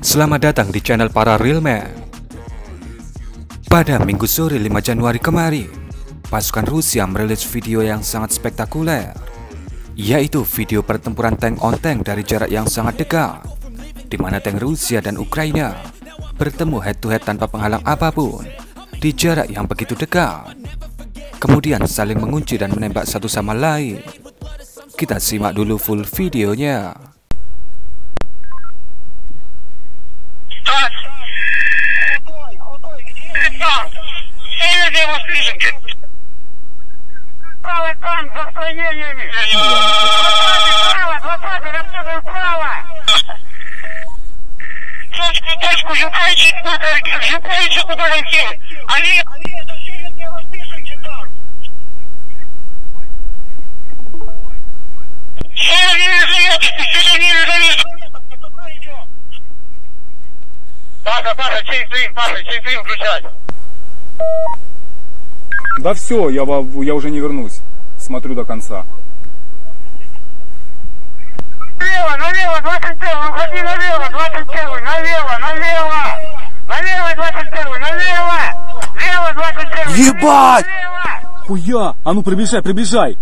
Selamat datang di channel Para Real Man. Pada Minggu sore 5 Januari kemarin, pasukan Rusia merilis video yang sangat spektakuler, yaitu video pertempuran tank on tank dari jarak yang sangat dekat, di mana tank Rusia dan Ukraina bertemu head to head tanpa penghalang apapun di jarak yang begitu dekat, kemudian saling mengunci dan menembak satu sama lain. Kita simak dulu full videonya. Правый танк за строениями! Точку, жукаете куда летели! Они... это севернее вас слышите там! Севернее живете! Паша, чейстрим включать! Да все, я уже не вернусь. Смотрю до конца. Налево, 21, уходи налево, 21, налево, 21, налево, лево, 21. Ебать! Хуя! А ну приближай!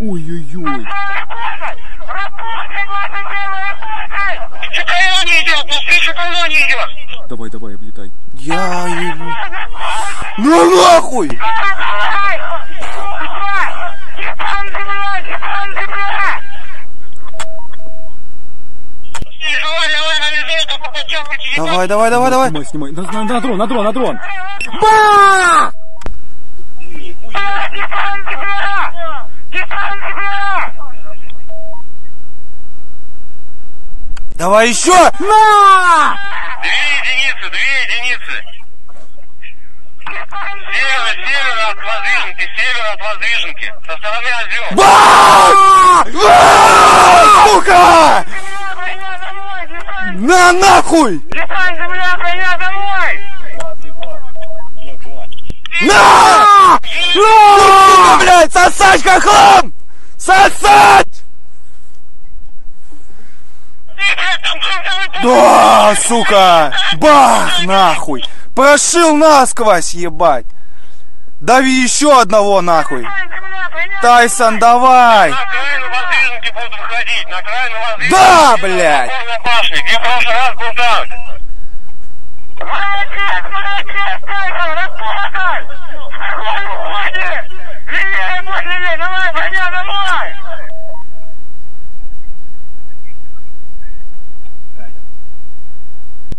Ой-ой-ой. Работай, 21, работай! Колония идет, навстречу колонии идет! Давай, облетай. Я ебу. Ну нахуй! Давай. Снимай. На дрон. Ба! Давай еще! На! Две единицы. Север от воздвиженки. Со стороны Озер. Сука! На нахуй! На! Сука, блядь! Сосать, хохлам! Сосать! Да, сука! Бах, нахуй! Прошил насквозь, ебать! Дави еще одного, нахуй! Тайсон, давай! На окраину воздвиженки будут выходить, на окраину воздвиженки. Да, блядь! Где в прошлый раз был танк? Молодец, Тайсон, работай! Левее, давай, броня, давай!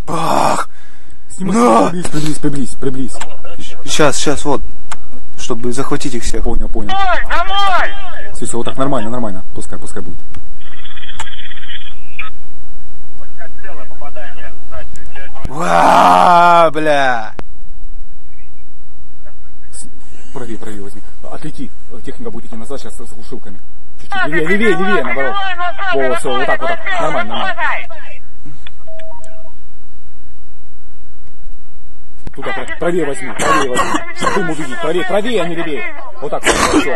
Бах! Приблизь. Сейчас, вот. Чтобы захватить их всех. Понял. Давай! Все, вот так, нормально. Пускай будет. Ва, бля! Правее возьми. Отлети. Техника будет идти назад сейчас с глушилками. Чуть-чуть левее, наоборот. Все, вот так. Нормально. Туда, правее возьми. Дым увидеть. Правее, а не левее. Вот так, все.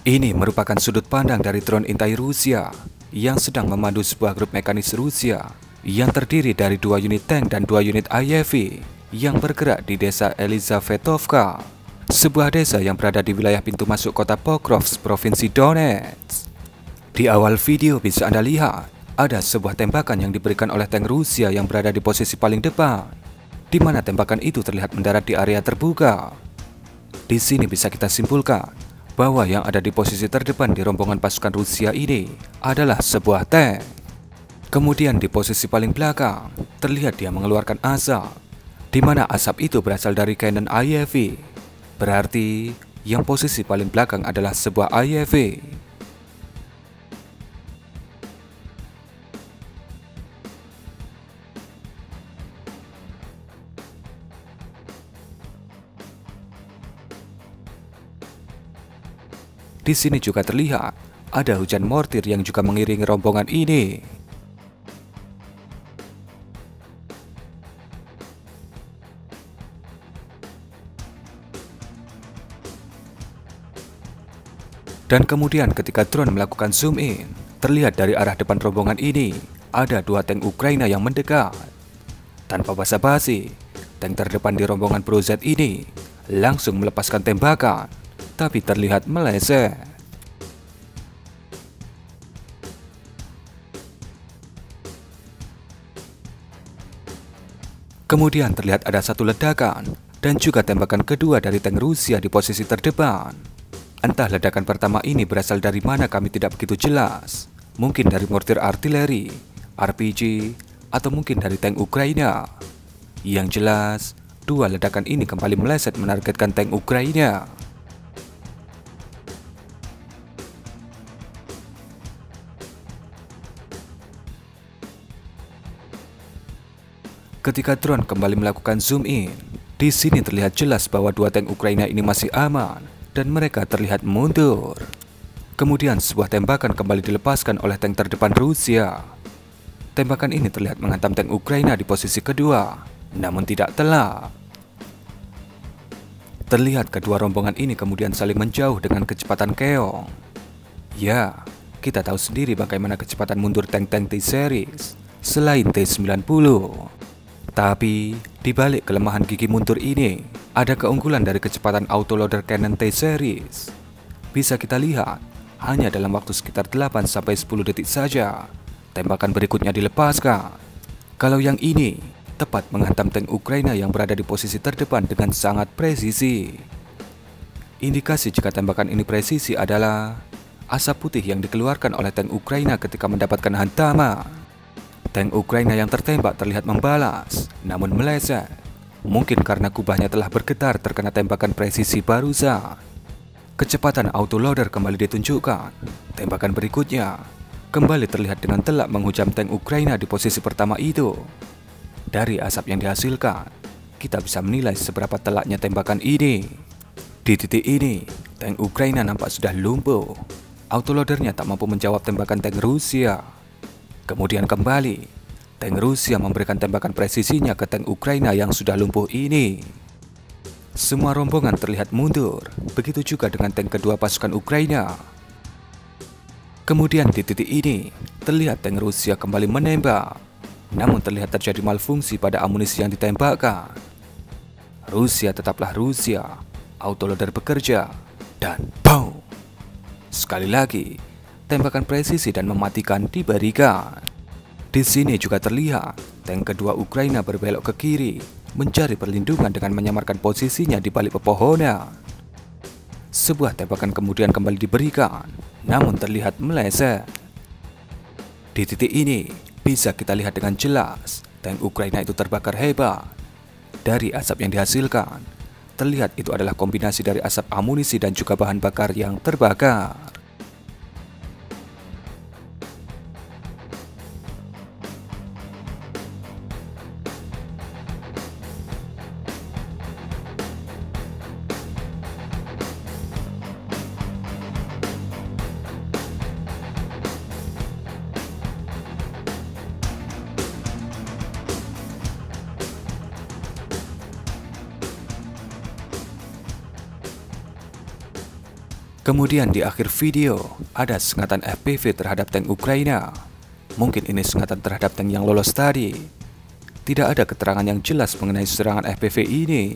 Ini merupakan sudut pandang dari drone intai Rusia yang sedang memandu sebuah grup mekanis Rusia yang terdiri dari 2 unit tank dan 2 unit IAV yang bergerak di desa Elizavetovka, sebuah desa yang berada di wilayah pintu masuk kota Pokrovsk, Provinsi Donetsk. Di awal video bisa Anda lihat ada sebuah tembakan yang diberikan oleh tank Rusia yang berada di posisi paling depan, di mana tembakan itu terlihat mendarat di area terbuka. Di sini bisa kita simpulkan bahwa yang ada di posisi terdepan di rombongan pasukan Rusia ini adalah sebuah tank. Kemudian di posisi paling belakang terlihat dia mengeluarkan asap, di mana asap itu berasal dari cannon IAV. Berarti yang posisi paling belakang adalah sebuah IAV. Di sini juga terlihat ada hujan mortir yang juga mengiringi rombongan ini. Dan kemudian ketika drone melakukan zoom in, terlihat dari arah depan rombongan ini ada 2 tank Ukraina yang mendekat. Tanpa basa-basi, tank terdepan di rombongan Bro Z ini langsung melepaskan tembakan, tapi terlihat meleset. Kemudian terlihat ada satu ledakan dan juga tembakan kedua dari tank Rusia di posisi terdepan. Entah ledakan pertama ini berasal dari mana kami tidak begitu jelas. Mungkin dari mortir artileri, RPG, atau mungkin dari tank Ukraina. Yang jelas, 2 ledakan ini kembali meleset menargetkan tank Ukraina. Ketika drone kembali melakukan zoom in, di sini terlihat jelas bahwa 2 tank Ukraina ini masih aman dan mereka terlihat mundur. Kemudian sebuah tembakan kembali dilepaskan oleh tank terdepan Rusia. Tembakan ini terlihat menghantam tank Ukraina di posisi kedua, namun tidak telak. Terlihat kedua rombongan ini kemudian saling menjauh dengan kecepatan keong. Ya, kita tahu sendiri bagaimana kecepatan mundur tank-tank T-Series selain T-90. Tapi, di balik kelemahan gigi mundur ini, ada keunggulan dari kecepatan autoloader Canon T-Series. Bisa kita lihat, hanya dalam waktu sekitar 8-10 detik saja, tembakan berikutnya dilepaskan. Kalau yang ini, tepat menghantam tank Ukraina yang berada di posisi terdepan dengan sangat presisi. Indikasi jika tembakan ini presisi adalah asap putih yang dikeluarkan oleh tank Ukraina ketika mendapatkan hantaman. Tank Ukraina yang tertembak terlihat membalas, namun meleset. Mungkin karena kubahnya telah bergetar terkena tembakan presisi barusan. Kecepatan autoloader kembali ditunjukkan. Tembakan berikutnya kembali terlihat dengan telak menghujam tank Ukraina di posisi pertama itu. Dari asap yang dihasilkan, kita bisa menilai seberapa telaknya tembakan ini. Di titik ini, tank Ukraina nampak sudah lumpuh. Autoloadernya tak mampu menjawab tembakan tank Rusia. Kemudian kembali, tank Rusia memberikan tembakan presisinya ke tank Ukraina yang sudah lumpuh ini. Semua rombongan terlihat mundur, begitu juga dengan tank kedua pasukan Ukraina. Kemudian di titik ini, terlihat tank Rusia kembali menembak. Namun terlihat terjadi malfungsi pada amunisi yang ditembakkan. Rusia tetaplah Rusia, autoloader bekerja, dan BOOM! Sekali lagi, tembakan presisi dan mematikan diberikan. Di sini juga terlihat tank kedua Ukraina berbelok ke kiri, mencari perlindungan dengan menyamarkan posisinya di balik pepohonan. Sebuah tembakan kemudian kembali diberikan, namun terlihat meleset. Di titik ini, bisa kita lihat dengan jelas, tank Ukraina itu terbakar hebat. Dari asap yang dihasilkan, terlihat itu adalah kombinasi dari asap amunisi dan juga bahan bakar yang terbakar. Kemudian di akhir video, ada sengatan FPV terhadap tank Ukraina. Mungkin ini sengatan terhadap tank yang lolos tadi. Tidak ada keterangan yang jelas mengenai serangan FPV ini.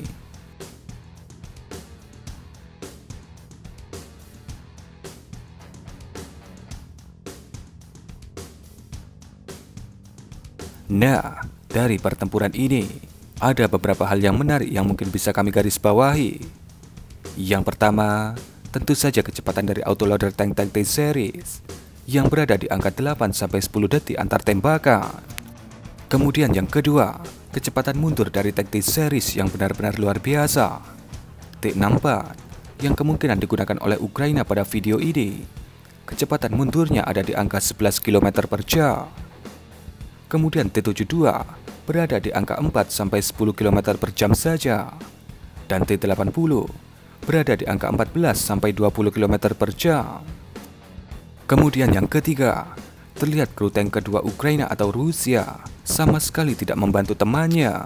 Nah, dari pertempuran ini, ada beberapa hal yang menarik yang mungkin bisa kami garis bawahi. Yang pertama, tentu saja kecepatan dari autoloader tank-tank T-Series yang berada di angka 8-10 detik antar tembakan. Kemudian yang kedua, kecepatan mundur dari tank T-Series yang benar-benar luar biasa. T-64 yang kemungkinan digunakan oleh Ukraina pada video ini, kecepatan mundurnya ada di angka 11 km per jam. Kemudian T-72 berada di angka 4-10 km per jam saja. Dan T-80 berada di angka 14-20 km per jam. Kemudian yang ketiga, terlihat kru tank kedua Ukraina atau Rusia sama sekali tidak membantu temannya.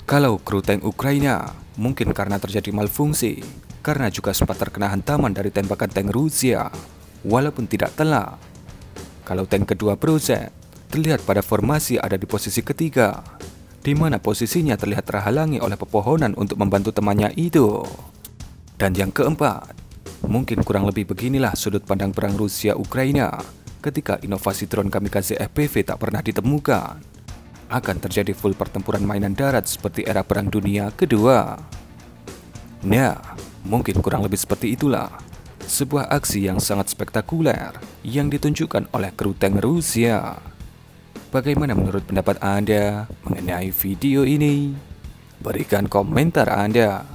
Kalau kru tank Ukraina mungkin karena terjadi malfungsi, karena juga sempat terkena hantaman dari tembakan tank Rusia, walaupun tidak telak. Kalau tank kedua Brozet terlihat pada formasi ada di posisi ketiga, di mana posisinya terlihat terhalangi oleh pepohonan untuk membantu temannya itu. Dan yang keempat, mungkin kurang lebih beginilah sudut pandang perang Rusia-Ukraina ketika inovasi drone kamikaze FPV tak pernah ditemukan. Akan terjadi full pertempuran mainan darat seperti era Perang Dunia Kedua. Nah, mungkin kurang lebih seperti itulah sebuah aksi yang sangat spektakuler yang ditunjukkan oleh kru tank Rusia. Bagaimana menurut pendapat Anda mengenai video ini? Berikan komentar Anda.